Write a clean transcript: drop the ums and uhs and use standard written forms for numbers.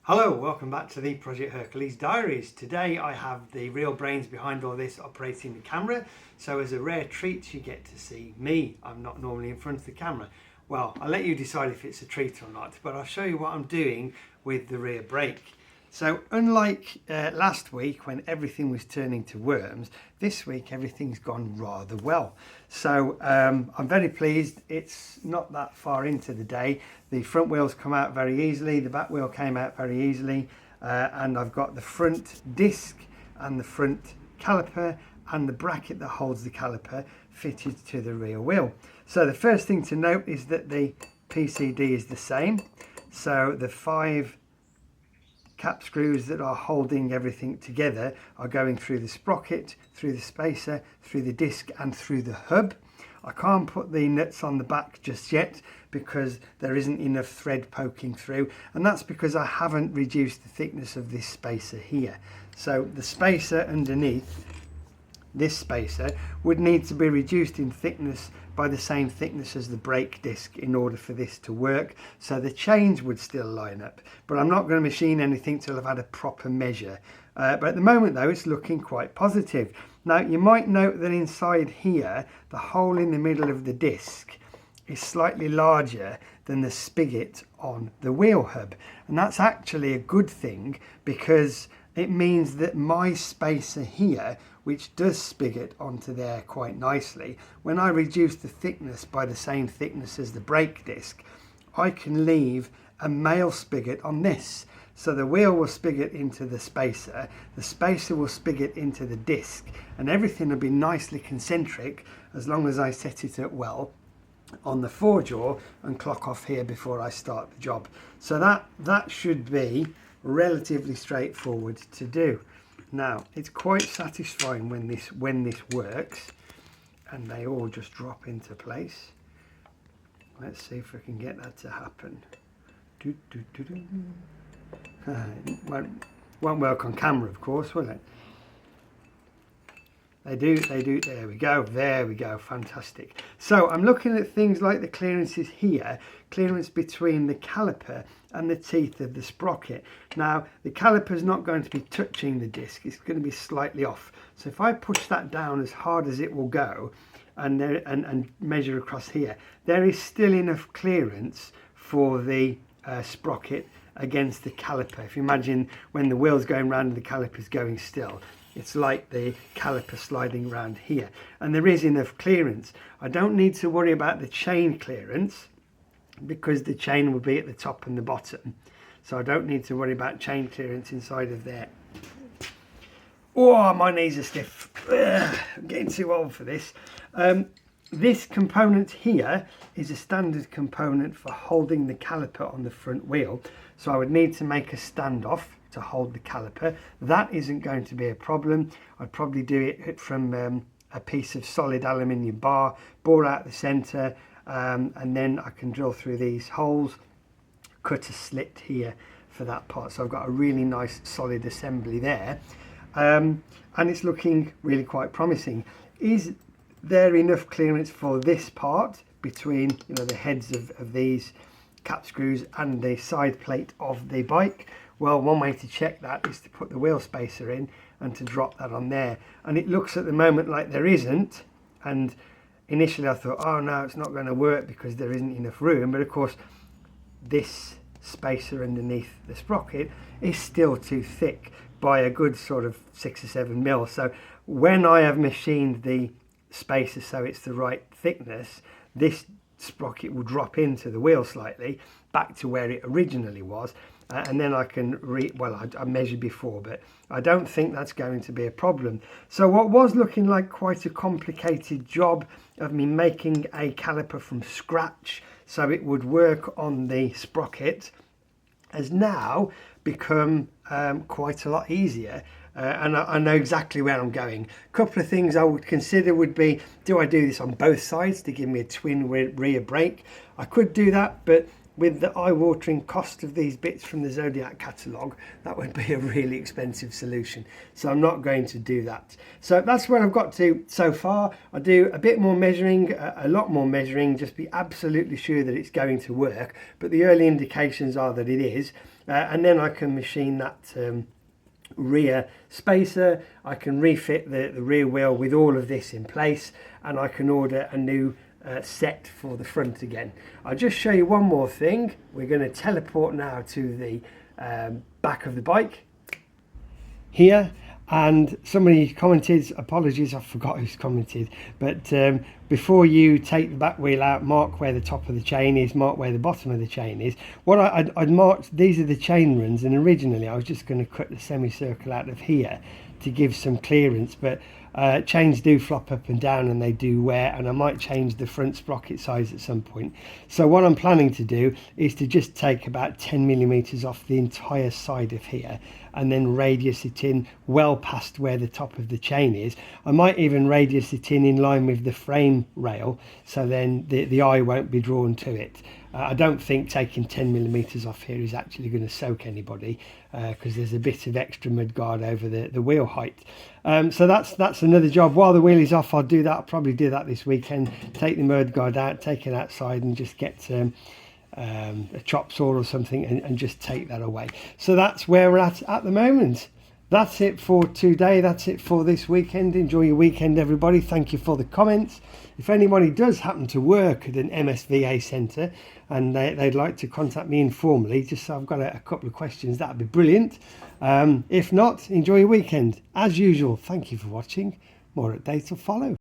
Hello, welcome back to the Project Hercules Diaries. Today I have the real brains behind all this operating the camera. So as a rare treat you get to see me. I'm not normally in front of the camera. Well, I'll let you decide if it's a treat or not, but I'll show you what I'm doing with the rear brake. So unlike last week when everything was turning to worms, this week everything's gone rather well. So I'm very pleased. It's not that far into the day. The front wheels come out very easily, the back wheel came out very easily, and I've got the front disc and the front caliper and the bracket that holds the caliper fitted to the rear wheel. So the first thing to note is that the PCD is the same. So the 5 cap screws that are holding everything together are going through the sprocket, through the spacer, through the disc and through the hub. I can't put the nuts on the back just yet because there isn't enough thread poking through, and that's because I haven't reduced the thickness of this spacer here. So the spacer underneath this spacer would need to be reduced in thickness by the same thickness as the brake disc in order for this to work, so the chains would still line up, but I'm not going to machine anything till I've had a proper measure. But at the moment though, it's looking quite positive. Now you might note that inside here the hole in the middle of the disc is slightly larger than the spigot on the wheel hub, and that's actually a good thing because it means that my spacer here, which does spigot onto there quite nicely, when I reduce the thickness by the same thickness as the brake disc, I can leave a male spigot on this. So the wheel will spigot into the spacer will spigot into the disc, and everything will be nicely concentric as long as I set it up well on the forejaw and clock off here before I start the job. So that should be relatively straightforward to do. Now it's quite satisfying when this works and they all just drop into place. Let's see if we can get that to happen. It won't work on camera, of course, will it? They do, there we go, fantastic. So I'm looking at things like the clearances here, clearance between the caliper and the teeth of the sprocket. Now the caliper is not going to be touching the disc, it's going to be slightly off. So if I push that down as hard as it will go and measure across here, there is still enough clearance for the sprocket against the caliper. If you imagine when the wheel's going round and the caliper's going still, it's like the caliper sliding around here, and there is enough clearance. I don't need to worry about the chain clearance because the chain will be at the top and the bottom, so I don't need to worry about chain clearance inside of there. Oh, my knees are stiff. I'm getting too old for this. This component here is a standard component for holding the caliper on the front wheel, so I would need to make a standoff to hold the caliper. That isn't going to be a problem. I'd probably do it from a piece of solid aluminium bar, bore out the center, and then I can drill through these holes, cut a slit here for that part. So I've got a really nice solid assembly there, and it's looking really quite promising. Is there enough clearance for this part between the heads of these cap screws and the side plate of the bike? Well, one way to check that is to put the wheel spacer in and to drop that on there, and it looks at the moment like there isn't, and initially I thought, oh no, it's not going to work because there isn't enough room, but of course this spacer underneath the sprocket is still too thick by a good sort of 6 or 7 mil. So when I have machined the spacer so it's the right thickness, this sprocket will drop into the wheel slightly back to where it originally was, and then I can I measured before, but I don't think that's going to be a problem. So what was looking like quite a complicated job of me making a caliper from scratch so it would work on the sprocket has now become quite a lot easier. And I know exactly where I'm going. A couple of things I would consider would be, do I do this on both sides to give me a twin rear brake? I could do that, but with the eye-watering cost of these bits from the Zodiac catalogue, that would be a really expensive solution. So I'm not going to do that. So that's where I've got to so far. I do a bit more measuring, a lot more measuring, just be absolutely sure that it's going to work. But the early indications are that it is. and then I can machine that rear spacer. I can refit the rear wheel with all of this in place, and I can order a new set for the front again. I'll just show you one more thing. We're going to teleport now to the back of the bike here, and somebody commented, apologies, I forgot who's commented, but before you take the back wheel out, mark where the top of the chain is, mark where the bottom of the chain is. What I'd marked, these are the chain runs, and originally I was just going to cut the semicircle out of here to give some clearance, but chains do flop up and down and they do wear, and I might change the front sprocket size at some point. So what I'm planning to do is to just take about 10mm off the entire side of here and then radius it in well past where the top of the chain is. I might even radius it in line with the frame rail, so then the eye won't be drawn to it. I don't think taking 10mm off here is actually going to soak anybody, because there's a bit of extra mudguard over the wheel height. So that's another job. While the wheel is off, I'll do that. I'll probably do that this weekend. Take the mudguard out, take it outside, and just get a chop saw or something and just take that away. So that's where we're at the moment. That's it for today. That's it for this weekend. Enjoy your weekend, everybody. Thank you for the comments. If anybody does happen to work at an MSVA centre and they'd like to contact me informally, just so I've got a couple of questions, that'd be brilliant. If not, enjoy your weekend. As usual, thank you for watching. More updates will follow.